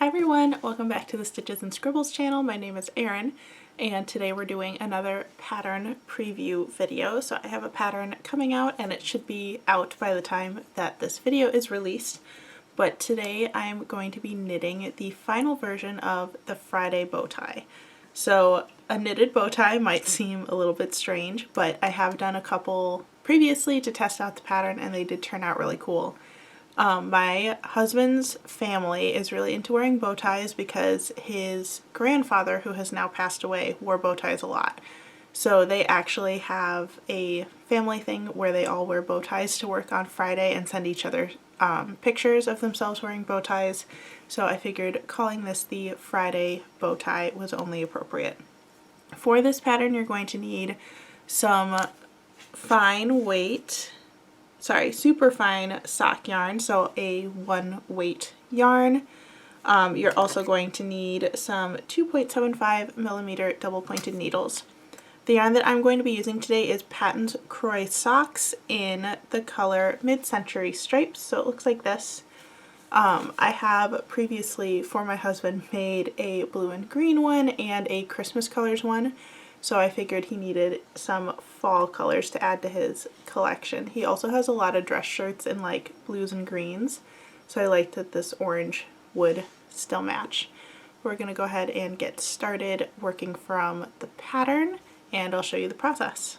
everyone, welcome back to the Stitches and Scribbles channel. My name is Erin and today we're doing another pattern preview video. So I have a pattern coming out and it should be out by the time that this video is released. But today I'm going to be knitting the final version of the Friday bow tie. So a knitted bow tie might seem a little bit strange, but I have done a couple previously to test out the pattern and they did turn out really cool. My husband's family is really into wearing bow ties because his grandfather, who has now passed away, wore bow ties a lot. So they actually have a family thing where they all wear bow ties to work on Friday and send each other pictures of themselves wearing bow ties. So I figured calling this the Friday bow tie was only appropriate. For this pattern, you're going to need some super fine sock yarn, so a 1 weight yarn. You're also going to need some 2.75 millimeter double pointed needles. The yarn that I'm going to be using today is Patons Kroy Socks in the color Mid-Century Stripes, so it looks like this. I have previously, for my husband, made a blue and green one and a Christmas colors one. So I figured he needed some fall colors to add to his collection. He also has a lot of dress shirts in like blues and greens, so I liked that this orange would still match. We're going to go ahead and get started working from the pattern and I'll show you the process.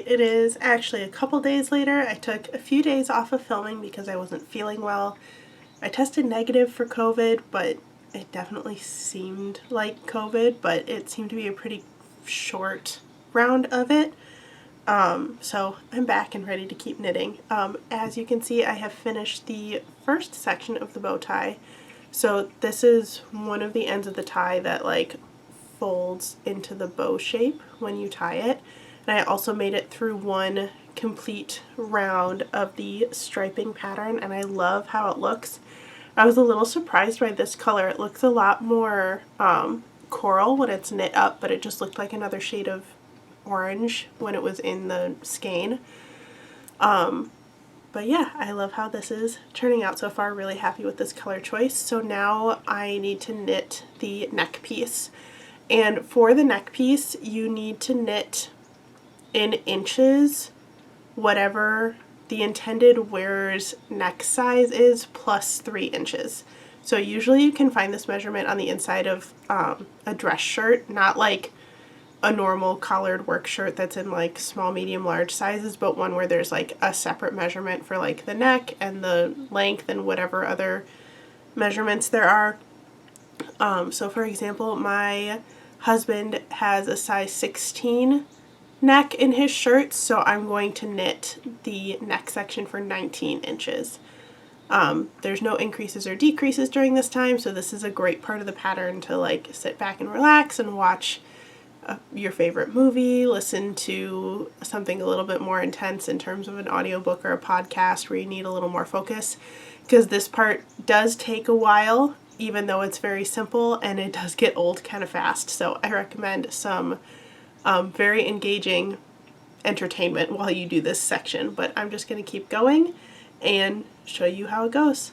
It is actually a couple days later. I took a few days off of filming because I wasn't feeling well. I tested negative for COVID, but it definitely seemed like COVID, but it seemed to be a pretty short round of it. So I'm back and ready to keep knitting. As you can see, I have finished the first section of the bow tie. So this is one of the ends of the tie that like folds into the bow shape when you tie it. And I also made it through one complete round of the striping pattern and I love how it looks. I was a little surprised by this color. It looks a lot more coral when it's knit up, but it just looked like another shade of orange when it was in the skein. But yeah, I love how this is turning out so far. Really happy with this color choice. So now I need to knit the neck piece. And for the neck piece, you need to knit in inches whatever the intended wearer's neck size is plus 3 inches. So usually you can find this measurement on the inside of a dress shirt, not like a normal collared work shirt that's in like small, medium, large sizes, but one where there's like a separate measurement for like the neck and the length and whatever other measurements there are. So for example, my husband has a size 16 neck in his shirt, so I'm going to knit the neck section for 19 inches. There's no increases or decreases during this time, so this is a great part of the pattern to like sit back and relax and watch your favorite movie, listen to something a little bit more intense in terms of an audiobook or a podcast where you need a little more focus, because this part does take a while, even though it's very simple, and it does get old kind of fast. So I recommend some very engaging entertainment while you do this section, but I'm just going to keep going and show you how it goes.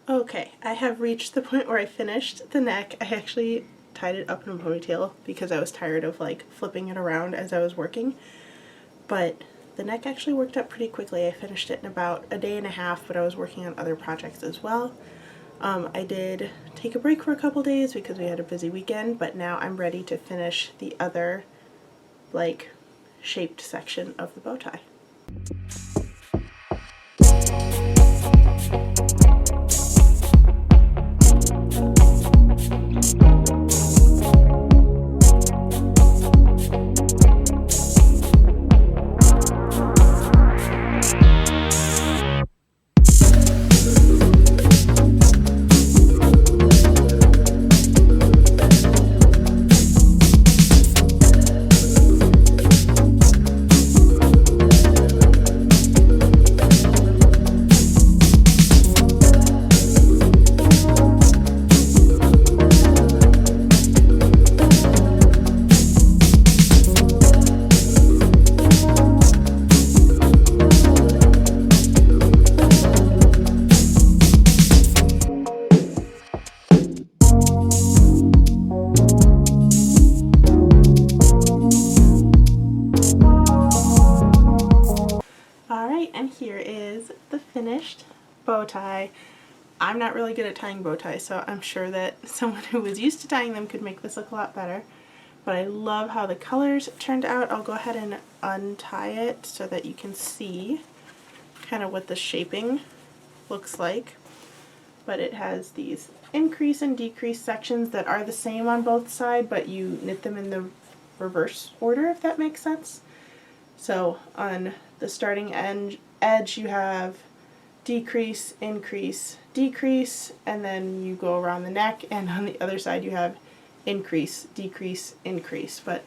Okay, I have reached the point where I finished the neck. I actually tied it up in a ponytail because I was tired of like flipping it around as I was working. But the neck actually worked up pretty quickly. I finished it in about a day and a half, but I was working on other projects as well. I did take a break for a couple days because we had a busy weekend, but now I'm ready to finish the other like shaped section of the bow tie. And here is the finished bow tie. I'm not really good at tying bow ties, so I'm sure that someone who was used to tying them could make this look a lot better. But I love how the colors turned out. I'll go ahead and untie it so that you can see kind of what the shaping looks like. But it has these increase and decrease sections that are the same on both sides, but you knit them in the reverse order, if that makes sense. So on the starting edge you have decrease, increase, decrease, and then you go around the neck, and on the other side you have increase, decrease, increase. But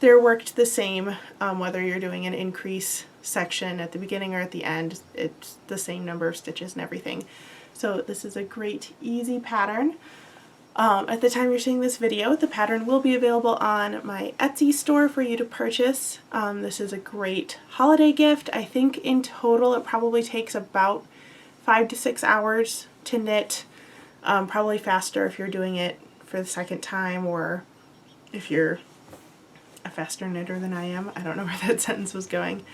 they're worked the same whether you're doing an increase section at the beginning or at the end. It's the same number of stitches and everything. So this is a great, easy pattern. At the time you're seeing this video, the pattern will be available on my Etsy store for you to purchase. This is a great holiday gift. I think in total it probably takes about 5 to 6 hours to knit, probably faster if you're doing it for the second time, or if you're a faster knitter than I am. I don't know where that sentence was going.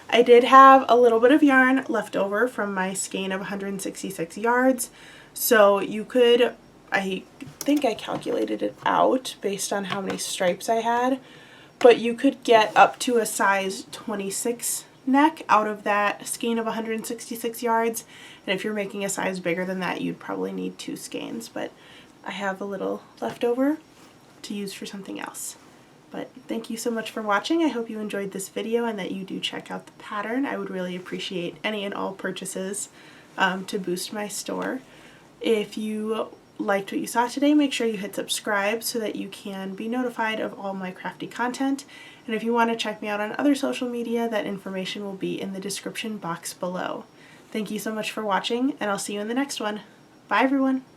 I did have a little bit of yarn left over from my skein of 166 yards, so you could, I think I calculated it out based on how many stripes I had, but you could get up to a size 26 neck out of that skein of 166 yards, and if you're making a size bigger than that, you'd probably need 2 skeins, but I have a little left over to use for something else. But thank you so much for watching. I hope you enjoyed this video and that you do check out the pattern. I would really appreciate any and all purchases to boost my store. If you liked what you saw today, make sure you hit subscribe so that you can be notified of all my crafty content. And if you want to check me out on other social media, that information will be in the description box below. Thank you so much for watching, and I'll see you in the next one. Bye everyone!